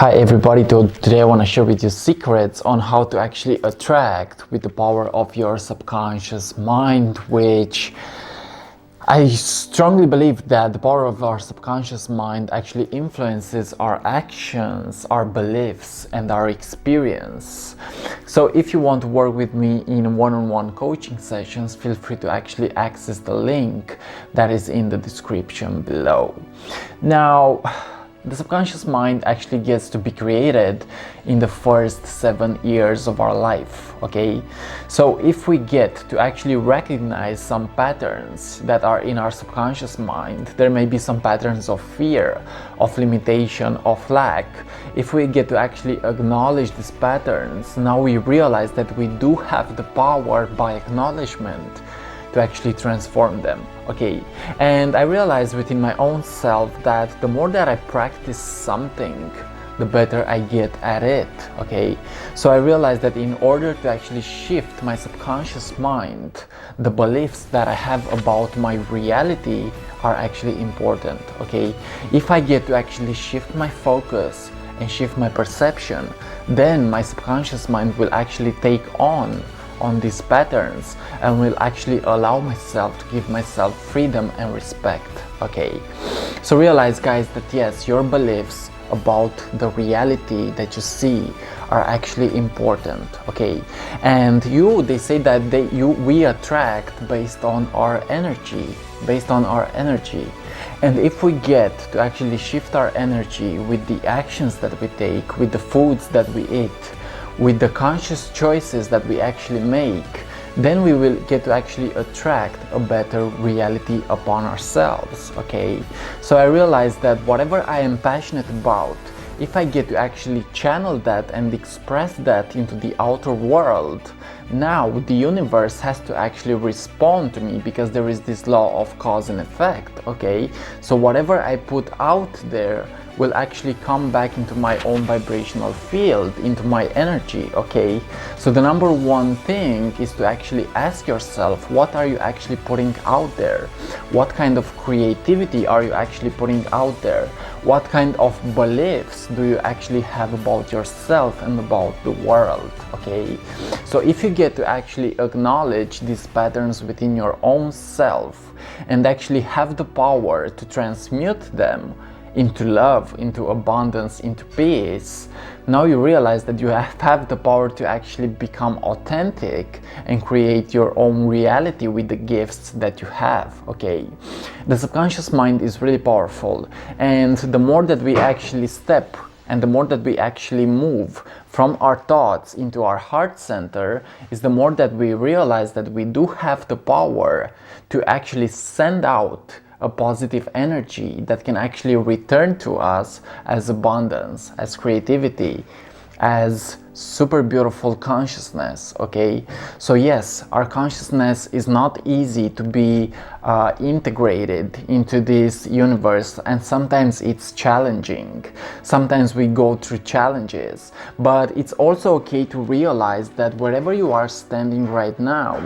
Hi everybody, today I want to share with you secrets on how to actually attract with the power of your subconscious mind, which I strongly believe that the power of our subconscious mind actually influences our actions, our beliefs, and our experience. So if you want to work with me in one-on-one coaching sessions, feel free to actually access the link that is in the description below. Now, the subconscious mind actually gets to be created in the first 7 years of our life, okay? So if we get to actually recognize some patterns that are in our subconscious mind, there may be some patterns of fear, of limitation, of lack. If we get to actually acknowledge these patterns, now we realize that we do have the power by acknowledgement to actually transform them, okay? And I realized within my own self that the more that I practice something, the better I get at it, okay? So I realized that in order to actually shift my subconscious mind, the beliefs that I have about my reality are actually important, okay? If I get to actually shift my focus and shift my perception, then my subconscious mind will actually take on these patterns and will actually allow myself to give myself freedom and respect, okay? So realize, guys, that yes, your beliefs about the reality that you see are actually important, okay? And they say that we attract based on our energy, and if we get to actually shift our energy with the actions that we take, with the foods that we eat, with the conscious choices that we actually make, then we will get to actually attract a better reality upon ourselves, okay? So I realized that whatever I am passionate about, if I get to actually channel that and express that into the outer world, now the universe has to actually respond to me, because there is this law of cause and effect, okay? So whatever I put out there will actually come back into my own vibrational field, into my energy, okay? So the number one thing is to actually ask yourself, what are you actually putting out there? What kind of creativity are you actually putting out there? What kind of beliefs do you actually have about yourself and about the world, okay? So if you get to actually acknowledge these patterns within your own self and actually have the power to transmute them into love, into abundance, into peace, now you realize that you have the power to actually become authentic and create your own reality with the gifts that you have, okay? The subconscious mind is really powerful, and the more that we actually step and the more that we actually move from our thoughts into our heart center, is the more that we realize that we do have the power to actually send out a positive energy that can actually return to us as abundance, as creativity, as super beautiful consciousness, okay? So yes, our consciousness is not easy to be integrated into this universe, and sometimes it's challenging. Sometimes we go through challenges, but it's also okay to realize that wherever you are standing right now,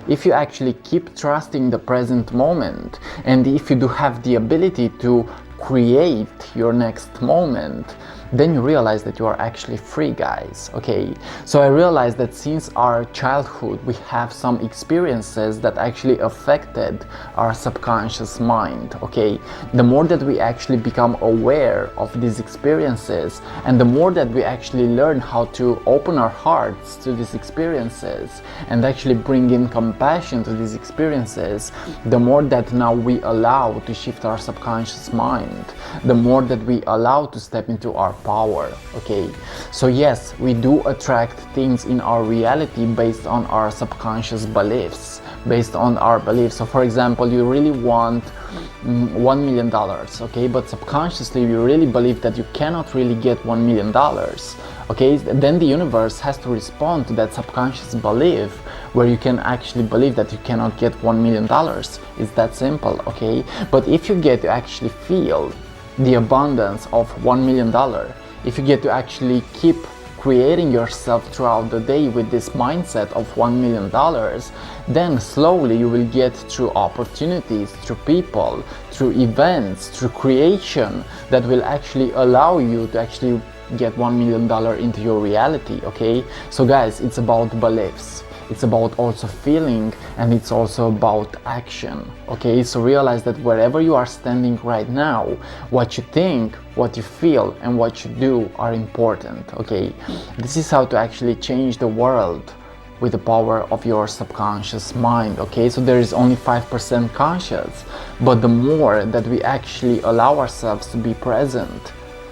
if you actually keep trusting the present moment, and if you do have the ability to create your next moment, then you realize that you are actually free, guys, okay? So I realized that since our childhood, we have some experiences that actually affected our subconscious mind, okay? The more that we actually become aware of these experiences, and the more that we actually learn how to open our hearts to these experiences and actually bring in compassion to these experiences, the more that now we allow to shift our subconscious mind, the more that we allow to step into our power, okay? So yes, we do attract things in our reality based on our subconscious beliefs, based on our beliefs. So for example, you really want $1 million, okay? But subconsciously you really believe that you cannot really get $1 million, okay? Then the universe has to respond to that subconscious belief, where you can actually believe that you cannot get $1 million. It's that simple, okay? But if you get to actually feel the abundance of $1 million, if you get to actually keep creating yourself throughout the day with this mindset of $1 million, then slowly you will get through opportunities, through people, through events, through creation that will actually allow you to actually get $1 million into your reality, okay? So guys, it's about beliefs. It's about also feeling, and it's also about action, okay? So realize that wherever you are standing right now, what you think, what you feel, and what you do are important, okay? This is how to actually change the world with the power of your subconscious mind, okay? So there is only 5% conscious, but the more that we actually allow ourselves to be present,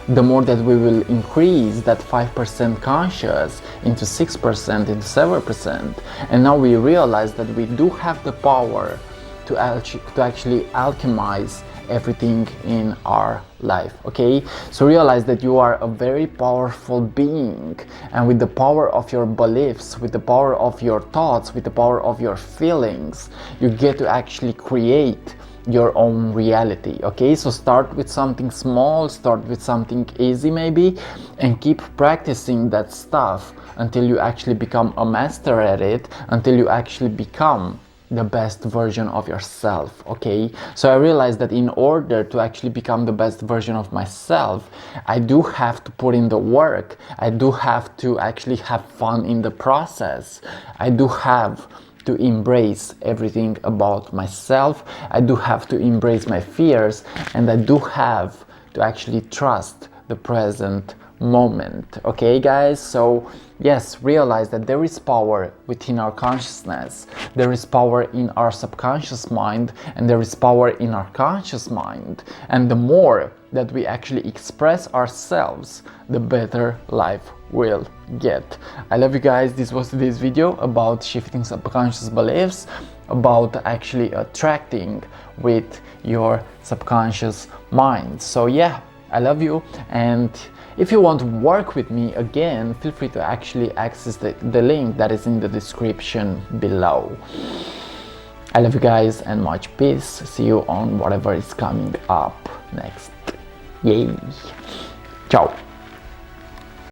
the more that we will increase that 5% conscious into 6%, into 7%. And now we realize that we do have the power to actually alchemize everything in our life, okay? So realize that you are a very powerful being, and with the power of your beliefs, with the power of your thoughts, with the power of your feelings, you get to actually create your own reality, okay? So start with something small, start with something easy maybe, and keep practicing that stuff until you actually become a master at it, until you actually become the best version of yourself, okay? So I realized that in order to actually become the best version of myself, I do have to put in the work. I do have to actually have fun in the process. I do have to embrace everything about myself. I do have to embrace my fears, and I do have to actually trust the present moment, okay guys? So yes, realize that there is power within our consciousness, there is power in our subconscious mind, and there is power in our conscious mind, and the more that we actually express ourselves, the better life will get. I love you guys. This was today's video about shifting subconscious beliefs, about actually attracting with your subconscious mind. So yeah, I love you, and if you want to work with me again, feel free to actually access the link that is in the description below. I love you guys, and much peace. See you on whatever is coming up next. Yay! Ciao!